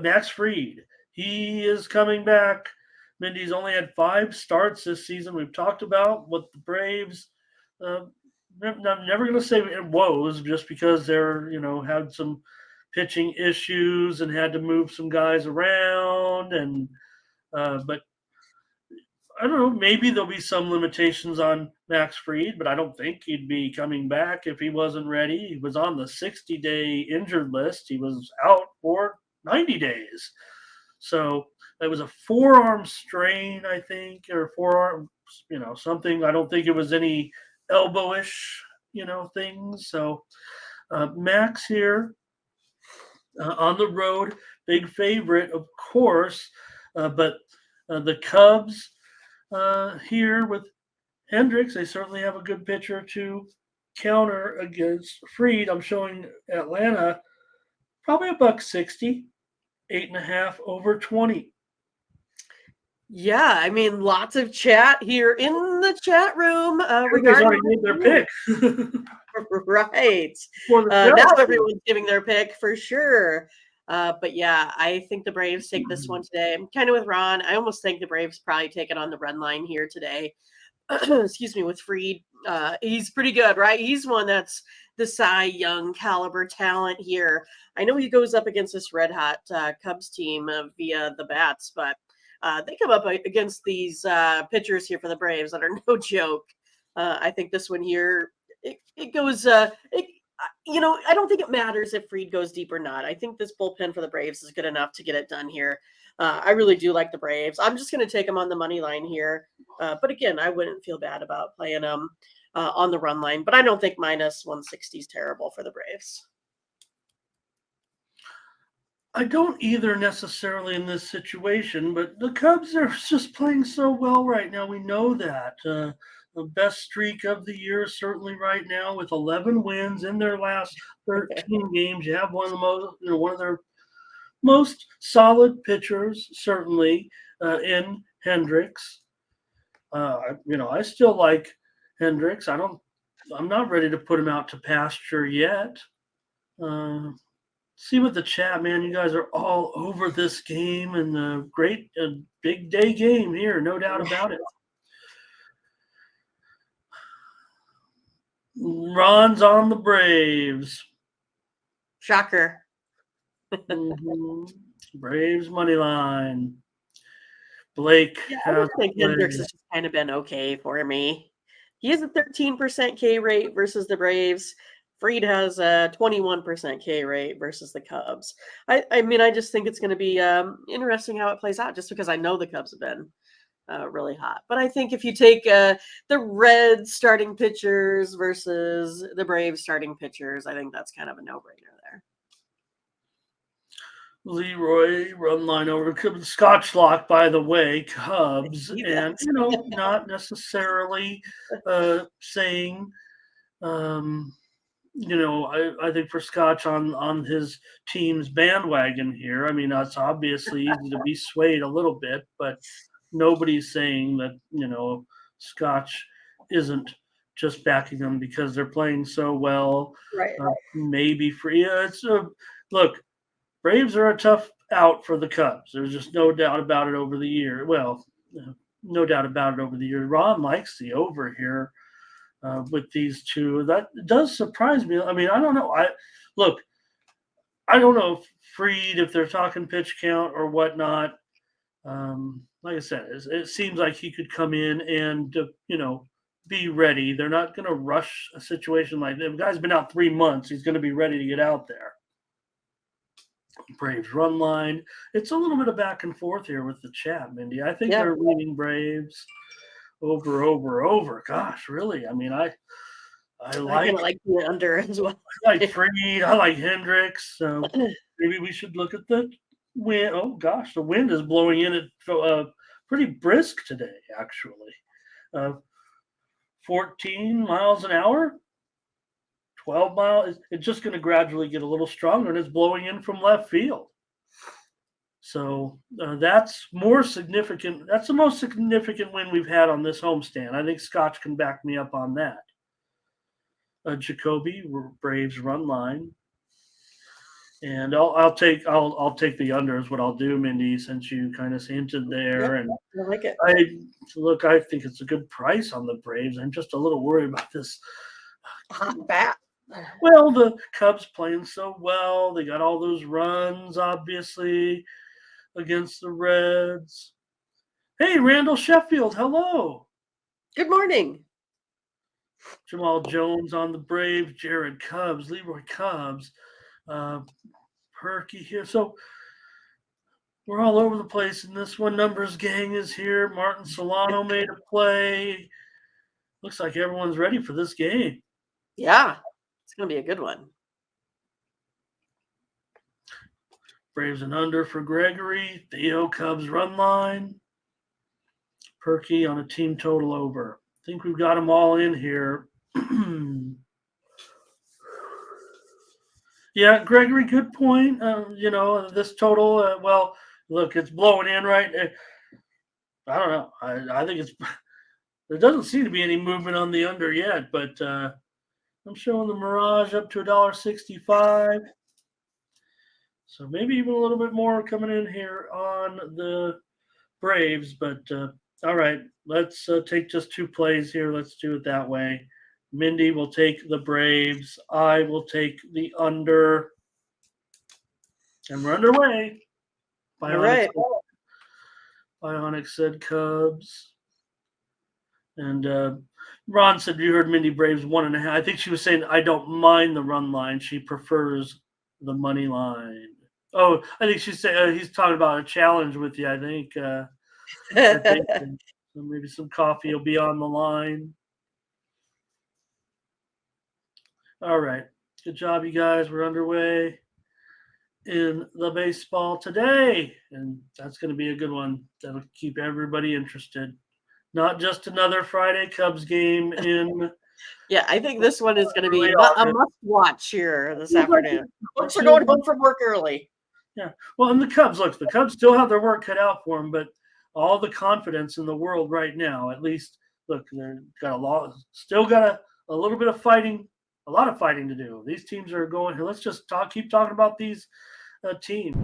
Max Fried. He is coming back. Mindy's only had 5 starts this season. We've talked about what the Braves. Uh, I'm never going to say it woes just because they're had some pitching issues and had to move some guys around and but I don't know. Maybe there'll be some limitations on Max Fried, but I don't think he'd be coming back if he wasn't ready. He was on the 60-day injured list. He was out for 90 days. So it was a forearm strain, I think, or forearm, something. I don't think it was any elbowish, things. So Max here on the road, big favorite, of course, but the Cubs here with Hendricks, they certainly have a good pitcher to counter against Fried. I'm showing Atlanta probably a buck 60, 8.5 over 20. Yeah, I mean, lots of chat here in the chat room regarding already made their pick. Right. Now everyone's giving their pick for sure. But yeah, I think the Braves take this one today. I'm kind of with Ron. I almost think the Braves probably take it on the run line here today. Excuse me, with Fried. He's pretty good, right? He's one that's the Cy Young caliber talent here. I know he goes up against this red hot Cubs team via the bats, but they come up against these pitchers here for the Braves that are no joke. I think this one here, it goes, I don't think it matters if Fried goes deep or not. I think this bullpen for the Braves is good enough to get it done here. I really do like the Braves. I'm just going to take them on the money line here. But again, I wouldn't feel bad about playing them on the run line. But I don't think minus 160 is terrible for the Braves. I don't either necessarily in this situation, but the Cubs are just playing so well right now. We know that. The best streak of the year, certainly right now, with 11 wins in their last 13 games. You have one of the most, one of their most solid pitchers, certainly in Hendricks. I still like Hendricks. I'm not ready to put him out to pasture yet. See what the chat, man. You guys are all over this game and the great big day game here, no doubt about it. Ron's on the Braves. Shocker. Braves money line. Blake. Yeah, I think Hendricks has just kind of been okay for me. He has a 13% K rate versus the Braves. Fried has a 21% K rate versus the Cubs. I mean, I just think it's going to be interesting how it plays out just because I know the Cubs have been really hot. But I think if you take the Reds starting pitchers versus the Braves starting pitchers, I think that's kind of a no-brainer there. Leroy run line over Scotch Lock, by the way, Cubs, and not necessarily saying I think for Scotch on his team's bandwagon here. I mean, it's obviously easy to be swayed a little bit, but nobody's saying that, Scotch isn't just backing them because they're playing so well. Right. Maybe look, Braves are a tough out for the Cubs. There's just no doubt about it over the year. Well, no doubt about it over the year. Ron likes the over here. With these two, that does surprise me. I mean, I don't know. I don't know if Fried, if they're talking pitch count or whatnot. Like I said, it seems like he could come in and be ready. They're not going to rush a situation like that. The guy's been out 3 months. He's going to be ready to get out there. Braves run line. It's a little bit of back and forth here with the chat, Mindy. I think they're leaning Braves. Over. Gosh, really? I mean, I like the under as well. I like Fried. I like Hendricks. So maybe we should look at the wind. Oh gosh, the wind is blowing in at pretty brisk today, actually. 14 miles an hour. 12 miles. It's just going to gradually get a little stronger, and it's blowing in from left field. So that's more significant. That's the most significant win we've had on this homestand. I think Scotch can back me up on that. Jacoby, Braves run line. And I'll take the under is what I'll do, Mindy, since you kind of hinted Yep, there. And I like it. I think it's a good price on the Braves. I'm just a little worried about this. Hot bat. Well, the Cubs playing so well. They got all those runs, obviously, against the Reds. Hey, Randall Sheffield, hello. Good morning. Jamal Jones on the Braves, Jared Cubs, Leroy Cubs, Perky here. So we're all over the place in this one. Numbers gang is here. Martin Solano made a play. Looks like everyone's ready for this game. Yeah, it's going to be a good one. Braves and under for Gregory. Theo Cubs run line. Perky on a team total over. I think we've got them all in here. Yeah, Gregory, good point. This total, well, look, it's blowing in right. I don't know. I think it's. There doesn't seem to be any movement on the under yet, but I'm showing the Mirage up to $1.65. So maybe even a little bit more coming in here on the Braves. But all right, let's take just two plays here. Let's do it that way. Mindy will take the Braves. I will take the under. And we're underway. All right. Bionic said Cubs. And Ron said, you heard Mindy Braves 1.5. I think she was saying, I don't mind the run line. She prefers the money line. Oh, I think she's saying he's talking about a challenge with you. I think so maybe some coffee will be on the line. All right. Good job, you guys. We're underway in the baseball today. And that's going to be a good one. That'll keep everybody interested. Not just another Friday Cubs game in. Yeah, I think this one is going to be a must-watch here this afternoon. Folks are going home from work early. Yeah. Well, and the Cubs still have their work cut out for them, but all the confidence in the world right now, at least, look, they've got still got a little bit of fighting, a lot of fighting to do. These teams are going. Let's just keep talking about these teams.